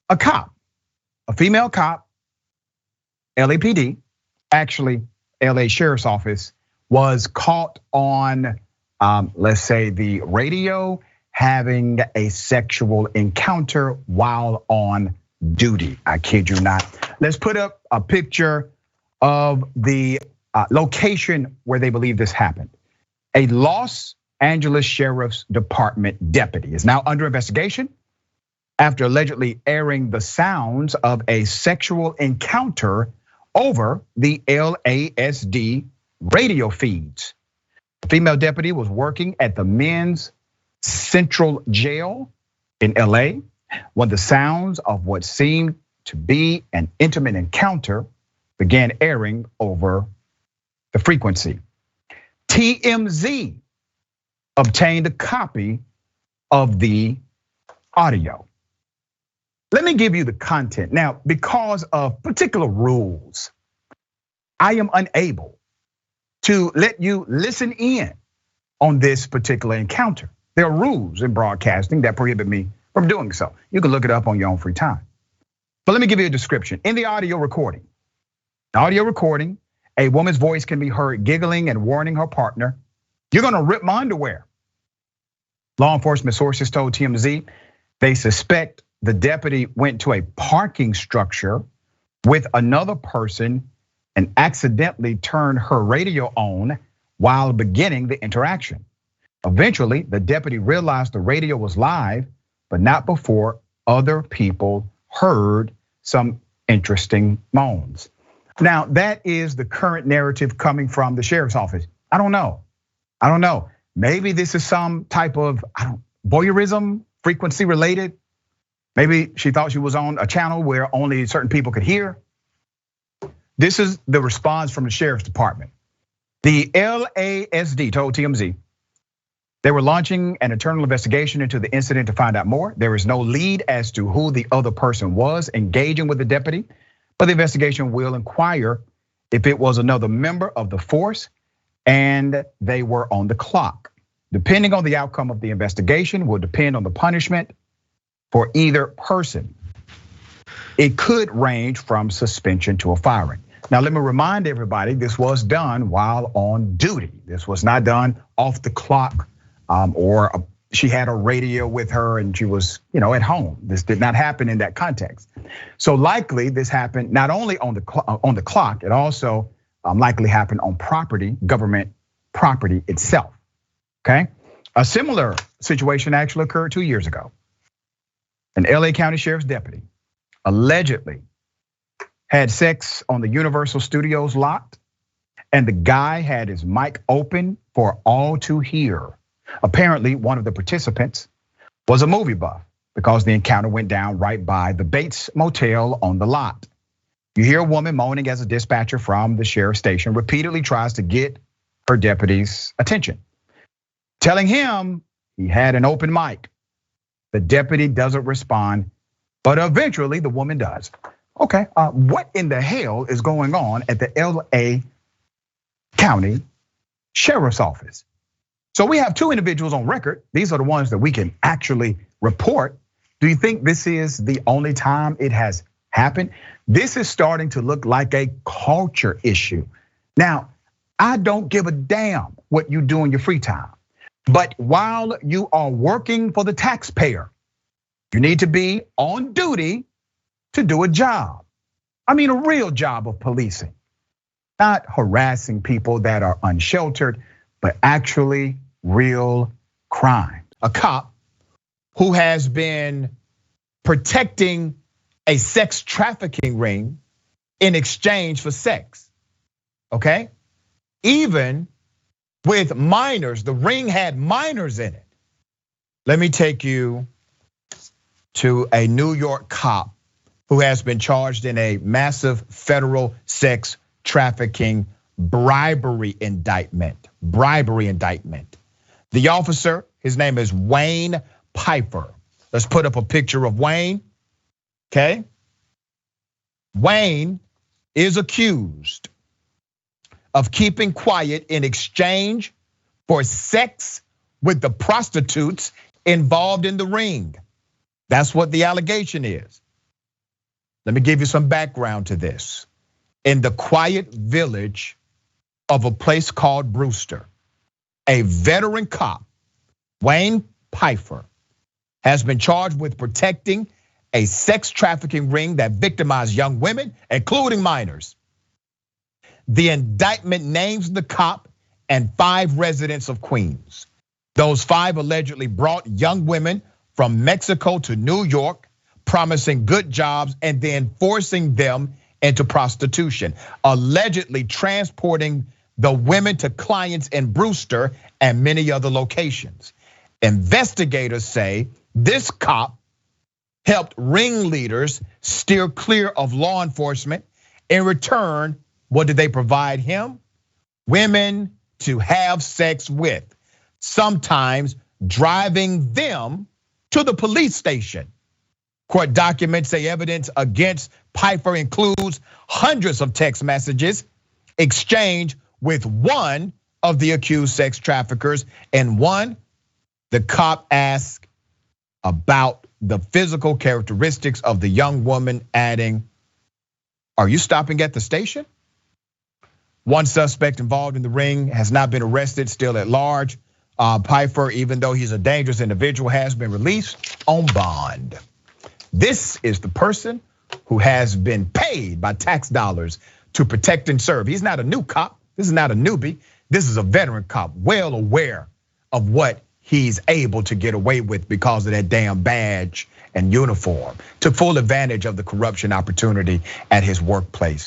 A cop, a female cop, LAPD, actually LA Sheriff's Office, was caught on, let's say, the radio having a sexual encounter while on duty. I kid you not. Let's put up a picture of the location where they believe this happened. A Los Angeles Sheriff's Department deputy is now under investigation after allegedly airing the sounds of a sexual encounter over the LASD radio feeds. The female deputy was working at the men's Central Jail in LA when the sounds of what seemed to be an intimate encounter began airing over the frequency. TMZ obtained a copy of the audio. Let me give you the content. Now, because of particular rules, I am unable to let you listen in on this particular encounter. There are rules in broadcasting that prohibit me from doing so. You can look it up on your own free time. But let me give you a description. In the audio recording, a woman's voice can be heard giggling and warning her partner, "You're gonna rip my underwear." Law enforcement sources told TMZ they suspect the deputy went to a parking structure with another person and accidentally turned her radio on while beginning the interaction. Eventually, the deputy realized the radio was live, but not before other people heard some interesting moans. Now, that is the current narrative coming from the sheriff's office. I don't know. Maybe this is some type of, voyeurism, frequency related. Maybe she thought she was on a channel where only certain people could hear. This is the response from the sheriff's department. The LASD told TMZ they were launching an internal investigation into the incident to find out more. There is no lead as to who the other person was engaging with the deputy, but the investigation will inquire if it was another member of the force and they were on the clock. Depending on the outcome of the investigation will depend on the punishment for either person. It could range from suspension to a firing. Now, let me remind everybody, this was done while on duty. This was not done off the clock, or she had a radio with her and she was, at home. This did not happen in that context. So likely this happened not only on the clock, it also likely happened on property, government property itself. Okay, a similar situation actually occurred 2 years ago. An LA County Sheriff's deputy allegedly had sex on the Universal Studios lot, and the guy had his mic open for all to hear. Apparently, one of the participants was a movie buff because the encounter went down right by the Bates Motel on the lot. You hear a woman moaning as a dispatcher from the sheriff's station repeatedly tries to get her deputy's attention, telling him he had an open mic. The deputy doesn't respond, but eventually the woman does. Okay, what in the hell is going on at the LA County Sheriff's Office? So we have two individuals on record. These are the ones that we can actually report. Do you think this is the only time it has happened? This is starting to look like a culture issue. Now, I don't give a damn what you do in your free time, but while you are working for the taxpayer, you need to be on duty to do a job. I mean, a real job of policing, not harassing people that are unsheltered, but actually real crime. A cop who has been protecting a sex trafficking ring in exchange for sex, okay? Even with minors, the ring had minors in it. Let me take you to a New York cop who has been charged in a massive federal sex trafficking bribery indictment. The officer, his name is Wayne Piper. Let's put up a picture of Wayne, okay? Wayne is accused of keeping quiet in exchange for sex with the prostitutes involved in the ring. That's what the allegation is. Let me give you some background to this. In the quiet village of a place called Brewster, a veteran cop, Wayne Pfeiffer, has been charged with protecting a sex trafficking ring that victimized young women, including minors. The indictment names the cop and 5 residents of Queens. Those 5 allegedly brought young women from Mexico to New York, promising good jobs and then forcing them into prostitution, allegedly transporting the women to clients in Brewster and many other locations. Investigators say this cop helped ringleaders steer clear of law enforcement. In return, what did they provide him? Women to have sex with, sometimes driving them to the police station. Court documents say evidence against Pfeiffer includes hundreds of text messages exchanged with one of the accused sex traffickers. And one, the cop asked about the physical characteristics of the young woman, adding, "Are you stopping at the station?" One suspect involved in the ring has not been arrested, still at large. Pfeiffer, even though he's a dangerous individual, has been released on bond. This is the person who has been paid by tax dollars to protect and serve. He's not a new cop. This is not a newbie. This is a veteran cop, well aware of what he's able to get away with because of that damn badge and uniform. Took full advantage of the corruption opportunity at his workplace.